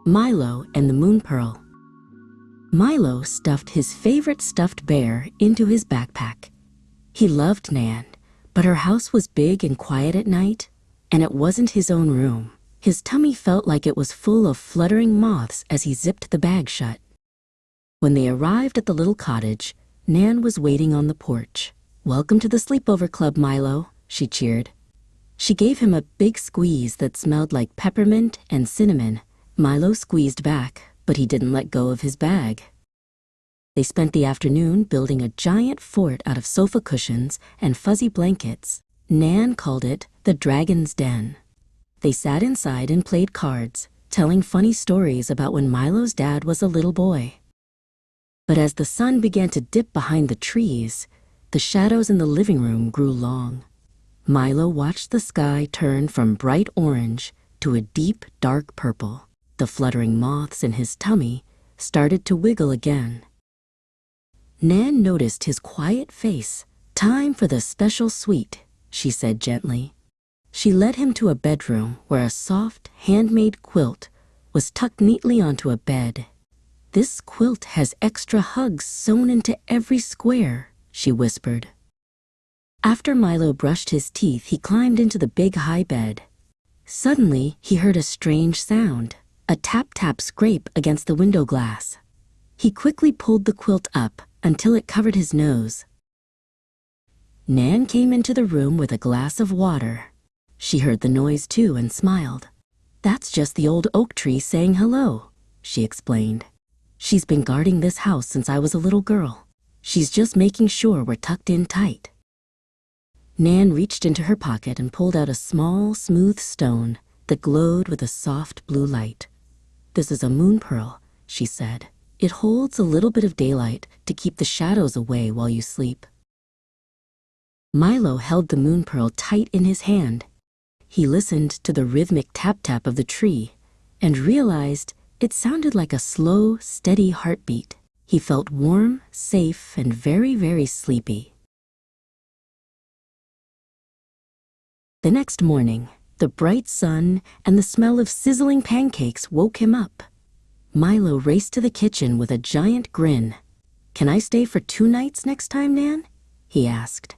Milo and the Moon Pearl. Milo stuffed his favorite stuffed bear into his backpack. He loved Nan, but her house was big and quiet at night, and it wasn't his own room. His tummy felt like it was full of fluttering moths as he zipped the bag shut. When they arrived at the little cottage, Nan was waiting on the porch. "Welcome to the sleepover club, Milo," she cheered. She gave him a big squeeze that smelled like peppermint and cinnamon. Milo squeezed back, but he didn't let go of his bag. They spent the afternoon building a giant fort out of sofa cushions and fuzzy blankets. Nan called it the Dragon's Den. They sat inside and played cards, telling funny stories about when Milo's dad was a little boy. But as the sun began to dip behind the trees, the shadows in the living room grew long. Milo watched the sky turn from bright orange to a deep, dark purple. The fluttering moths in his tummy started to wiggle again. Nan noticed his quiet face. "Time for the special sweet," she said gently. She led him to a bedroom where a soft, handmade quilt was tucked neatly onto a bed. "This quilt has extra hugs sewn into every square," she whispered. After Milo brushed his teeth, he climbed into the big high bed. Suddenly, he heard a strange sound. A tap-tap scrape against the window glass. He quickly pulled the quilt up until it covered his nose. Nan came into the room with a glass of water. She heard the noise too and smiled. "That's just the old oak tree saying hello," she explained. "She's been guarding this house since I was a little girl. She's just making sure we're tucked in tight." Nan reached into her pocket and pulled out a small, smooth stone that glowed with a soft blue light. "This is a moon pearl," she said. "It holds a little bit of daylight to keep the shadows away while you sleep." Milo held the moon pearl tight in his hand. He listened to the rhythmic tap-tap of the tree and realized it sounded like a slow, steady heartbeat. He felt warm, safe, and very, very sleepy. The next morning, the bright sun and the smell of sizzling pancakes woke him up. Milo raced to the kitchen with a giant grin. "Can I stay for 2 nights next time, Nan?" he asked.